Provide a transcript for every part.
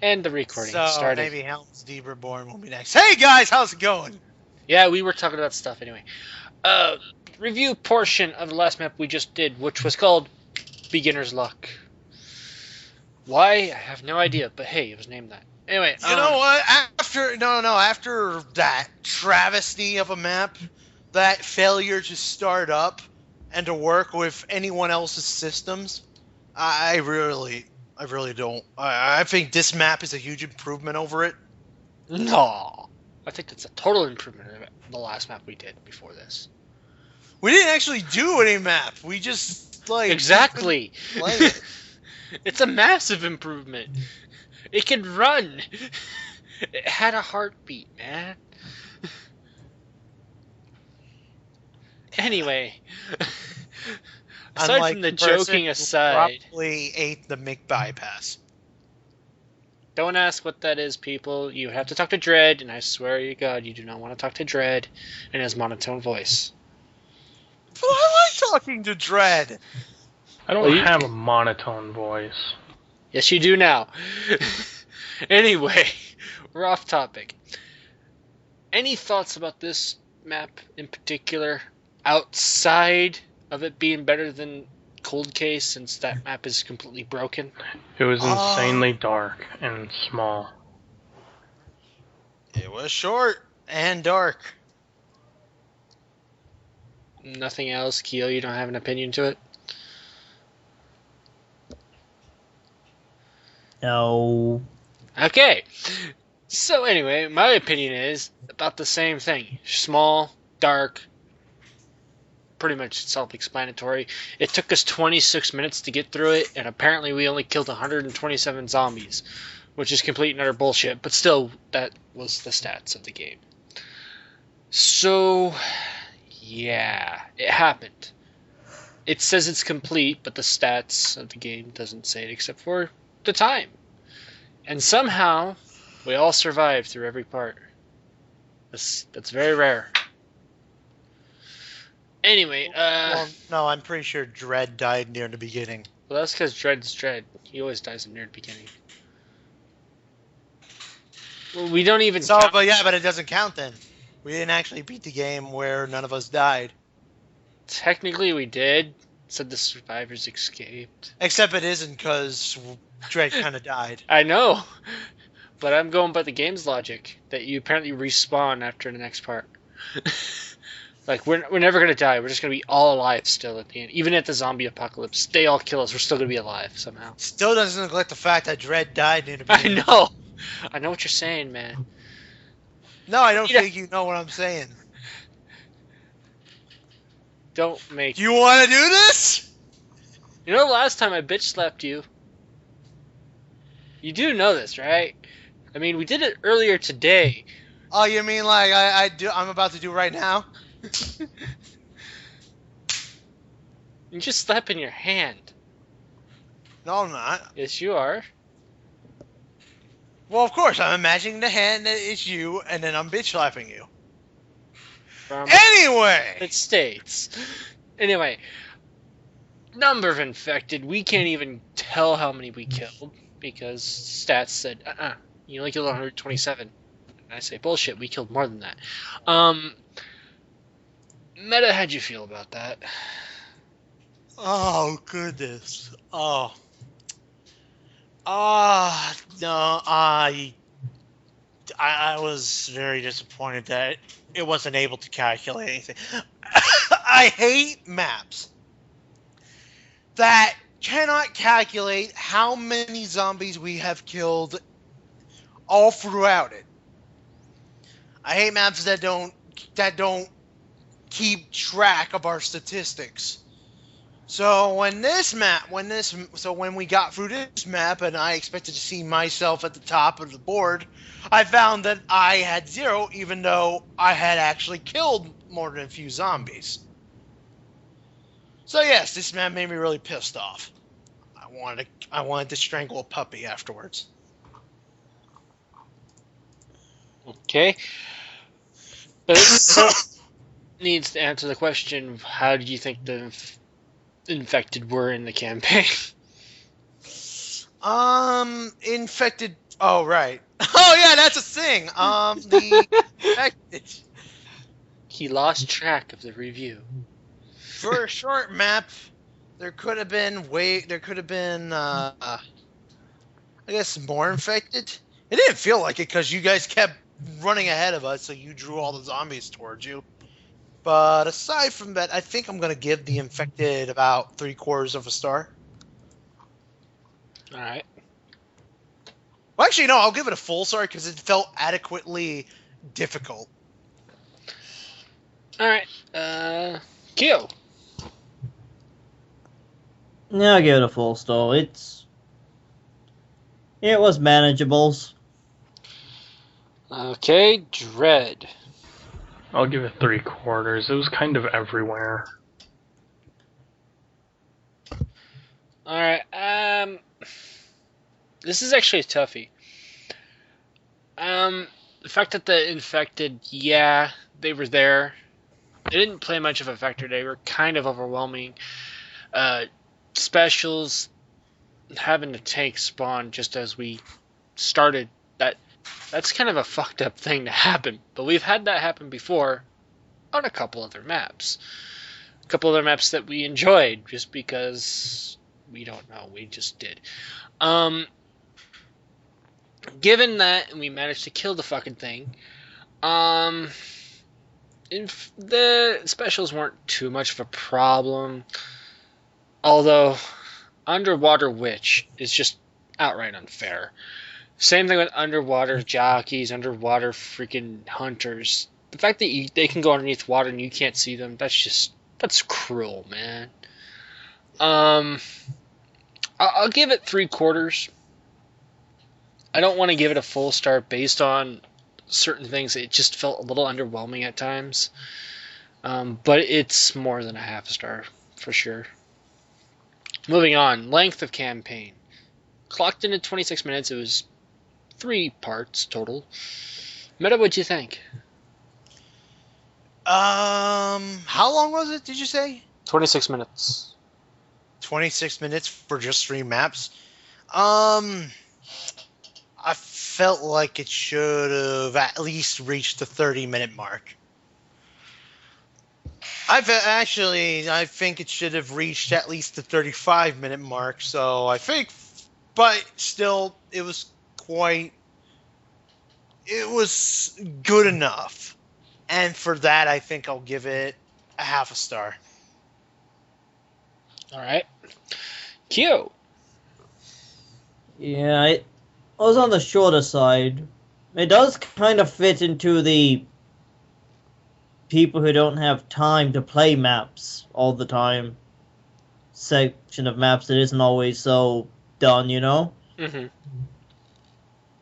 And the recording So started. maybe Helm's Deep Reborn will be next. Hey guys, how's it going? Yeah, we were talking about stuff anyway. Review portion of the last map we just did, which was called Beginner's Luck. Why? I have no idea, but hey, it was named that. Anyway, You know what? After that travesty of a map, that failure to start up and to work with anyone else's systems, I really don't. I think this map is a huge improvement over it. no. I think that's a total improvement of the last map we did before this. We didn't actually do any map. We just Exactly. play it. It's a massive improvement. It can run. It had a heartbeat, man. Anyway, aside Unlike from the the person joking who aside, probably ate the McBypass. don't ask what that is, people. You have to talk to Dredd, and I swear to God, you do not want to talk to Dredd in his monotone voice. But I like talking to Dredd. I don't have a monotone voice. Yes, you do now. Anyway, we're off topic. Any thoughts about this map in particular, outside of it being better than Cold Case, since that map is completely broken? It was insanely dark and small. It was short and dark. Nothing else? Keo, you don't have an opinion to it? No. Okay. So anyway, my opinion is about the same thing. Small, dark, pretty much self-explanatory. It took us 26 minutes to get through it, and apparently we only killed 127 zombies, which is complete and utter bullshit, but still, that was the stats of the game. So, yeah, it happened. It says it's complete, but the stats of the game doesn't say it except for the time. And somehow, we all survived through every part. That's very rare. Anyway, well, no, I'm pretty sure Dredd died near the beginning. Well, that's because Dredd's Dredd. He always dies near the beginning. Well, we don't even count. But it doesn't count then. We didn't actually beat the game where none of us died. Technically, we did. Said the survivors escaped. Except it isn't, because Dredd kind of died. I know, but I'm going by the game's logic that you apparently respawn after the next part. Like, we're never going to die. We're just going to be all alive still at the end. Even at the zombie apocalypse, they all kill us. We're still going to be alive somehow. Still doesn't neglect the fact that Dredd died near the beginning. I know what you're saying, man. No, I don't think you know what I'm saying. Don't make... Do you want to do this? You know the last time I bitch slapped you? You do know this, right? I mean, we did it earlier today. Oh, you mean like I'm about to do right now? You're just slapping your hand. No, I'm not. Yes, you are. Well, of course, I'm imagining the hand that is you, and then I'm bitch slapping you. Anyway! It states. Anyway, number of infected. We can't even tell how many we killed because stats said, you only killed 127. And I say, bullshit, we killed more than that. Meta, how'd you feel about that? Oh, goodness. Oh. No, I was very disappointed that it wasn't able to calculate anything. I hate maps that cannot calculate how many zombies we have killed all throughout it. I hate maps that don't keep track of our statistics. So when we got through this map and I expected to see myself at the top of the board, I found that I had 0, even though I had actually killed more than a few zombies. So yes, this map made me really pissed off. I wanted to strangle a puppy afterwards. Okay. But it needs to answer the question, how do you think the infected were in the campaign? Infected. Oh, right. Oh, yeah, that's a thing. The infected. He lost track of the review. For a short map, there could have been I guess more infected. It didn't feel like it because you guys kept running ahead of us, so you drew all the zombies towards you. But aside from that, I think I'm gonna give the infected about 3/4 of a star. All right. Well, actually, no, I'll give it a full star because it felt adequately difficult. All right. Kyo. Yeah, I'll give it a full star. It was manageables. Okay, Dread. I'll give it 3/4. It was kind of everywhere. All right. This is actually a toughie. The fact that the infected, yeah, they were there. They didn't play much of a factor. They were kind of overwhelming. Specials, having the tank spawn just as we started, that's kind of a fucked up thing to happen. But we've had that happen before on a couple other maps. A couple other maps that we enjoyed just because we don't know. We just did. Given that we managed to kill the fucking thing, the specials weren't too much of a problem. Although, Underwater Witch is just outright unfair. Same thing with underwater jockeys, underwater freaking hunters. The fact that they can go underneath water and you can't see them, that's cruel, man. I'll give it 3/4. I don't want to give it a full star based on certain things. It just felt a little underwhelming at times. But it's more than a half a star, for sure. Moving on, length of campaign. Clocked in at 26 minutes. It was 3 parts total. Meta, what'd you think? How long was it, did you say? 26 minutes. 26 minutes for just 3 maps. I felt like it should have at least reached the 30-minute mark. I think it should have reached at least the 35-minute mark. So I think, but still, it was good enough. And for that, I think I'll give it a half a star. All right. Q. Yeah, it was on the shorter side. It does kind of fit into the people who don't have time to play maps all the time section of maps that isn't always so done, you know? Mm-hmm.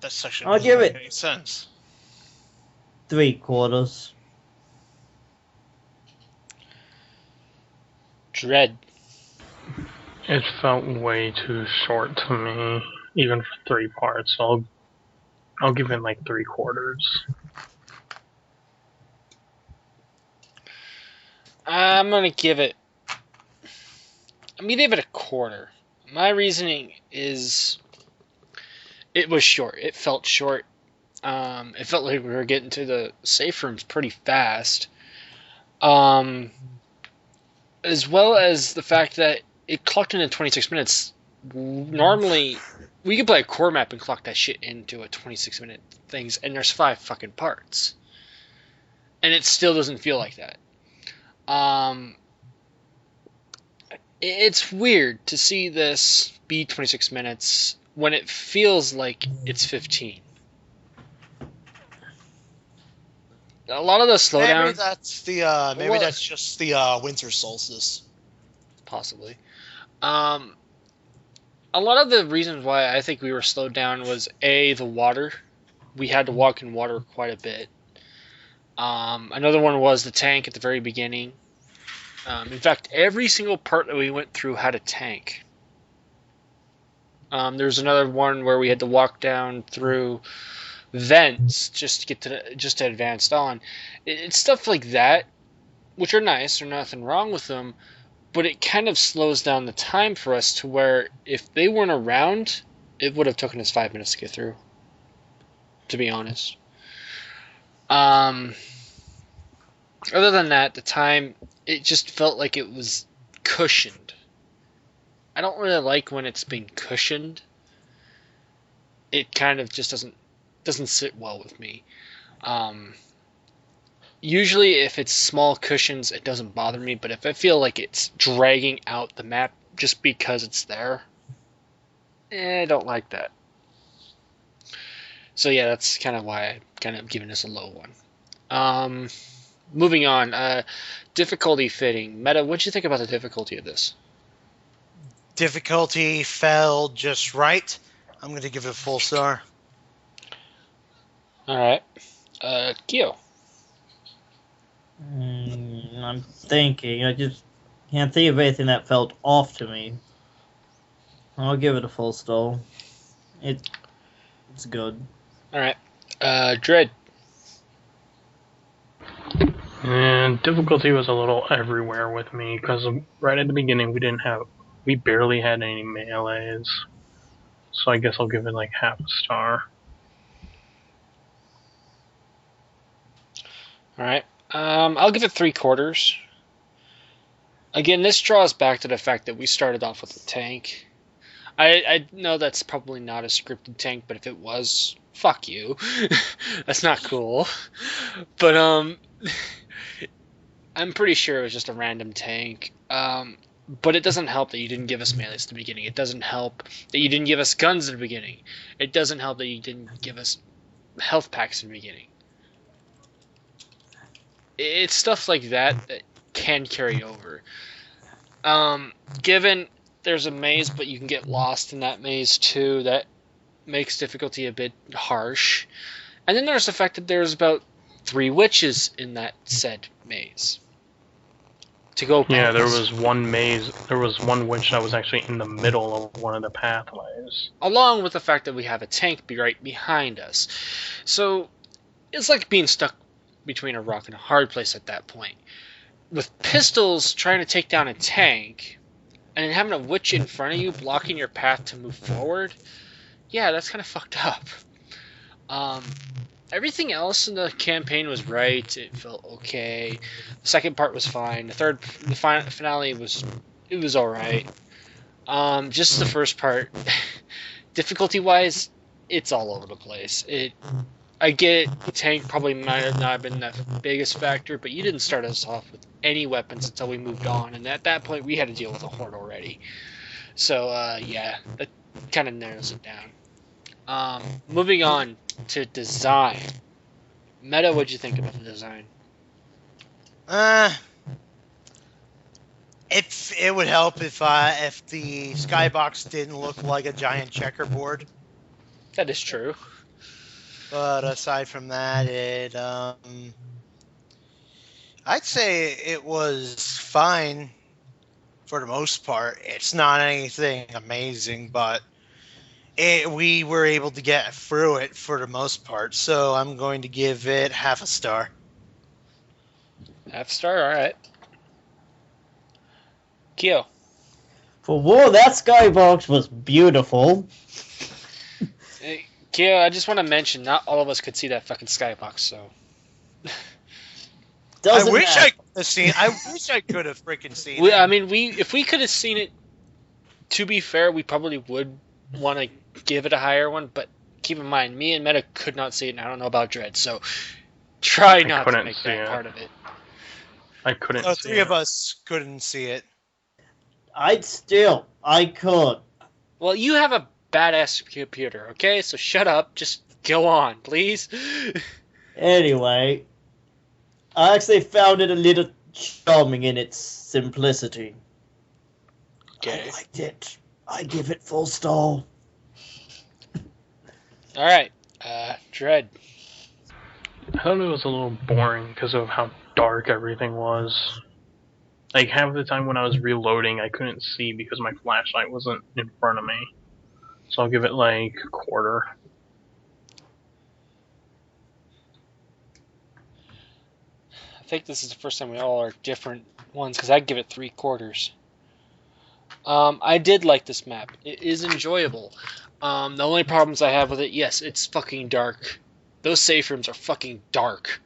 That section I'll doesn't give make it any sense. 3/4. Dread. It felt way too short to me, even for 3 parts. So I'll give it like 3/4. I'm gonna give it a 1/4. My reasoning is it was short. It felt short. It felt like we were getting to the safe rooms pretty fast. As well as the fact that it clocked in at 26 minutes. Normally, we could play a core map and clock that shit into a 26-minute things, and there's 5 fucking parts. And it still doesn't feel like that. It's weird to see this be 26 minutes when it feels like it's 15. A lot of the slowdown, Maybe that's that's just the winter solstice. possibly. A lot of the reasons why I think we were slowed down was the water. We had to walk in water quite a bit. Another one was the tank at the very beginning. In fact, every single part that we went through had a tank. There's another one where we had to walk down through vents just to get to advance on. It's stuff like that, which are nice. There's nothing wrong with them, but it kind of slows down the time for us to where if they weren't around, It would have taken us 5 minutes to get through, to be honest. Other than that, the time, it just felt like it was cushioned. I don't really like when it's been cushioned. It kind of just doesn't sit well with me. Usually if it's small cushions, it doesn't bother me, but if I feel like it's dragging out the map just because it's there, I don't like that. So yeah, that's kind of why I'm kind of giving this a low one. Moving on, difficulty fitting. Meta, what'd you think about the difficulty of this? Difficulty fell just right. I'm going to give it a full star. Alright. Kyo. I'm thinking. I just can't think of anything that felt off to me. I'll give it a full star. It's good. Alright. Dread. And difficulty was a little everywhere with me because right at the beginning we barely had any melees, so I guess I'll give it like half a star. Alright. I'll give it 3/4. Again, this draws back to the fact that we started off with a tank. I know that's probably not a scripted tank, but if it was, fuck you. That's not cool. But, I'm pretty sure it was just a random tank. But it doesn't help that you didn't give us melees at the beginning. It doesn't help that you didn't give us guns at the beginning. It doesn't help that you didn't give us health packs in the beginning. It's stuff like that that can carry over. Given there's a maze, but you can get lost in that maze too, that makes difficulty a bit harsh. And then there's the fact that there's about 3 witches in that said maze. To go past. Yeah, there was one maze. There was one witch that was actually in the middle of one of the pathways. Along with the fact that we have a tank right behind us. So, it's like being stuck between a rock and a hard place at that point. With pistols trying to take down a tank, and then having a witch in front of you blocking your path to move forward, yeah, that's kind of fucked up. Everything else in the campaign was right. It felt okay. The second part was fine. The finale was alright. Just the first part, difficulty-wise, it's all over the place. I get it, the tank probably might have not been the biggest factor, but you didn't start us off with any weapons until we moved on, and at that point we had to deal with a horde already. So, yeah, that kind of narrows it down. Moving on to design. Meta, what'd you think about the design? It would help if the skybox didn't look like a giant checkerboard. That is true. But aside from that, I'd say it was fine for the most part. It's not anything amazing, but we were able to get through it for the most part. So I'm going to give it half a star. Half star, alright. Kyo. For war, that skybox was beautiful. Kyo, I just want to mention, not all of us could see that fucking skybox, so... I wish I could have freaking seen it. I mean, if we could have seen it, to be fair, we probably would want to give it a higher one, but keep in mind, me and Meta could not see it, and I don't know about Dread, so try not to make that part of it. I couldn't see it. Three of us couldn't see it. I could. Well, you have a badass computer, okay? So shut up, just go on, please. Anyway, I actually found it a little charming in its simplicity. Okay. I liked it. I give it full star. Alright, Dread. I thought it was a little boring because of how dark everything was. Like, half the time when I was reloading, I couldn't see because my flashlight wasn't in front of me. So I'll give it, like, a quarter. I think this is the first time we all are different ones, because I'd give it 3/4. I did like this map. It is enjoyable. The only problems I have with it, yes, it's fucking dark. Those safe rooms are fucking dark.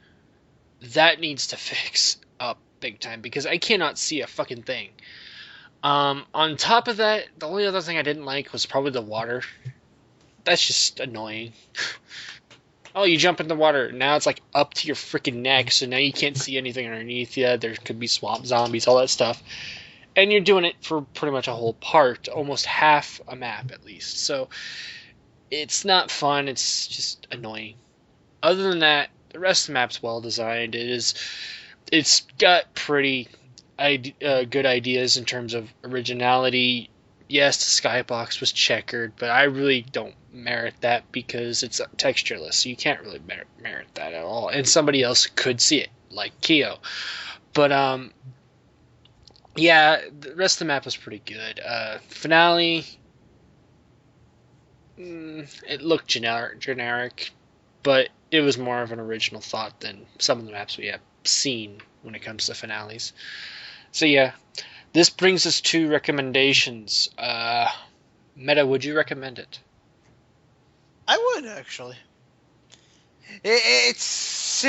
That needs to fix up big time because I cannot see a fucking thing. On top of that, the only other thing I didn't like was probably the water. That's just annoying. Oh, you jump in the water. Now it's like up to your freaking neck, so now you can't see anything underneath you. There could be swamp zombies, all that stuff. And you're doing it for pretty much a whole part, almost half a map at least. So it's not fun, it's just annoying. Other than that, the rest of the map's well designed. It's got pretty good ideas in terms of originality. Yes, the skybox was checkered, but I really don't merit that because it's textureless, so you can't really merit that at all. And somebody else could see it, like Kyo. But yeah, the rest of the map was pretty good. Finale, it looked generic, but it was more of an original thought than some of the maps we have seen when it comes to finales. So yeah, this brings us to recommendations. Meta, would you recommend it? I would actually. It's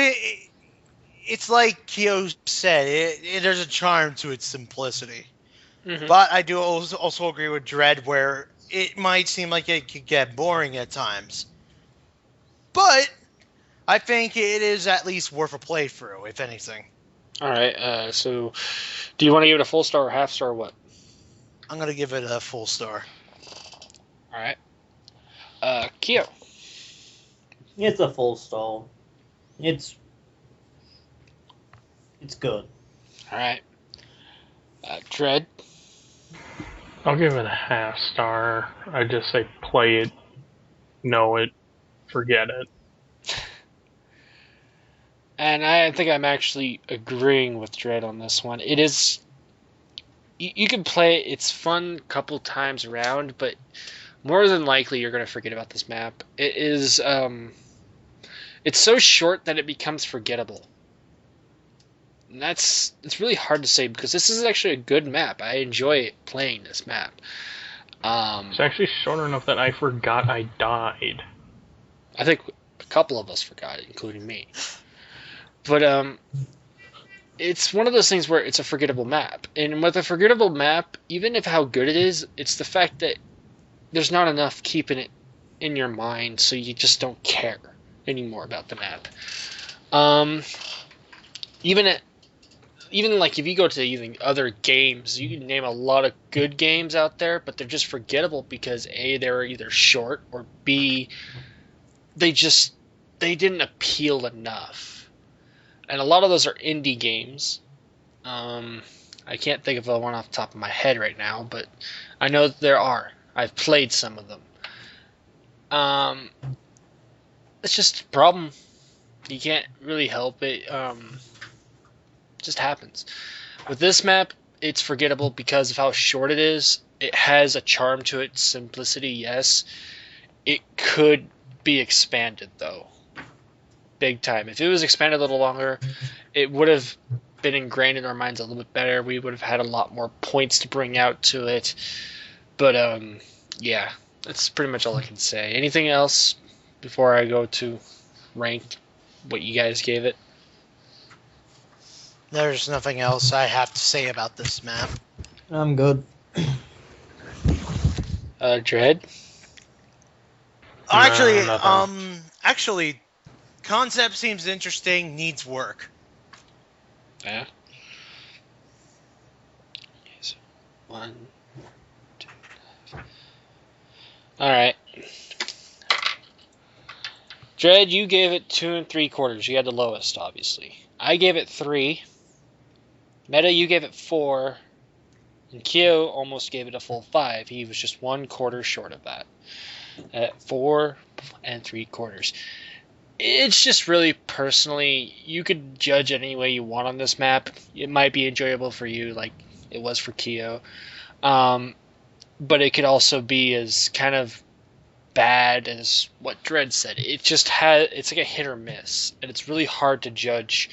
like Kyo said. There's a charm to its simplicity, but I do also agree with Dread where it might seem like it could get boring at times. But I think it is at least worth a playthrough, if anything. All right. So, do you want to give it a full star or half star or what? I'm gonna give it a full star. All right. Kyo. It's a full star. It's good. All right. Dread. I'll give it a half star. I just say play it, know it, forget it. And I think I'm actually agreeing with Dread on this one. It is. You can play it. It's fun a couple times around, but more than likely you're going to forget about this map. It is. It's so short that it becomes forgettable. And it's really hard to say because this is actually a good map. I enjoy playing this map. It's actually short enough that I forgot I died. I think a couple of us forgot it, including me. But it's one of those things where it's a forgettable map. And with a forgettable map, even if how good it is, it's the fact that there's not enough keeping it in your mind, so you just don't care anymore about the map. Even like if you go to even other games, you can name a lot of good games out there, but they're just forgettable because A, they were either short, or B, they didn't appeal enough. And a lot of those are indie games. I can't think of one off the top of my head right now, but I know that there are. I've played some of them. It's just a problem. You can't really help it. It just happens. With this map, it's forgettable because of how short it is. It has a charm to it, simplicity, yes. It could be expanded, though. Big time. If it was expanded a little longer, it would have been ingrained in our minds a little bit better. We would have had a lot more points to bring out to it. But yeah, that's pretty much all I can say. Anything else before I go to rank what you guys gave it? There's nothing else I have to say about this map. I'm good. Dread? Actually, actually, concept seems interesting, needs work. Yeah. So, 1, 2. All right. Dread, you gave it 2 3/4. You had the lowest, obviously. I gave it 3. Meta, you gave it 4. And Kyo almost gave it a full 5. He was just 1/4 short of that. At 4 3/4. It's just really personally, you could judge it any way you want on this map. It might be enjoyable for you, like it was for Kyo. But it could also be as kind of bad as what Dread said. It's like a hit or miss, and it's really hard to judge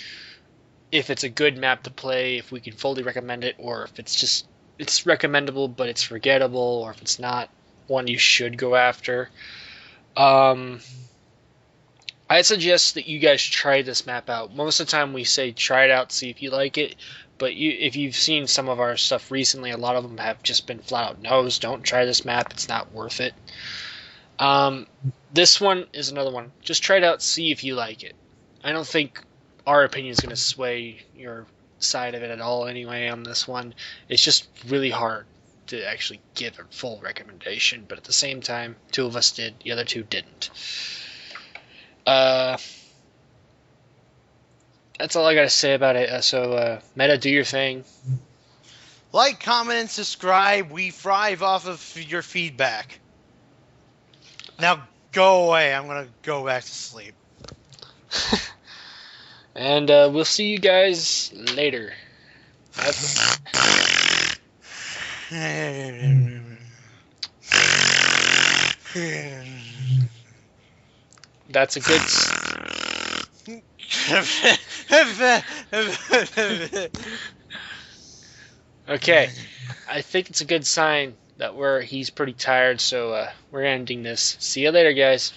if it's a good map to play, if we can fully recommend it, or if it's recommendable but it's forgettable, or if it's not. one you should go after. I suggest that you guys try this map out. Most of the time we say try it out, see if you like it. But if you've seen some of our stuff recently, a lot of them have just been flat out no's. Don't try this map. It's not worth it. This one is another one. Just try it out, see if you like it. I don't think our opinion is going to sway your side of it at all anyway on this one. It's just really hard to actually give a full recommendation, but at the same time, 2 of us did, the other 2 didn't. That's all I gotta say about it. So, Meta, do your thing. Like, comment, and subscribe. We thrive off of your feedback. Now go away. I'm gonna go back to sleep. And we'll see you guys later. That's a good. Okay, I think it's a good sign that he's pretty tired, so we're ending this. See you later, guys.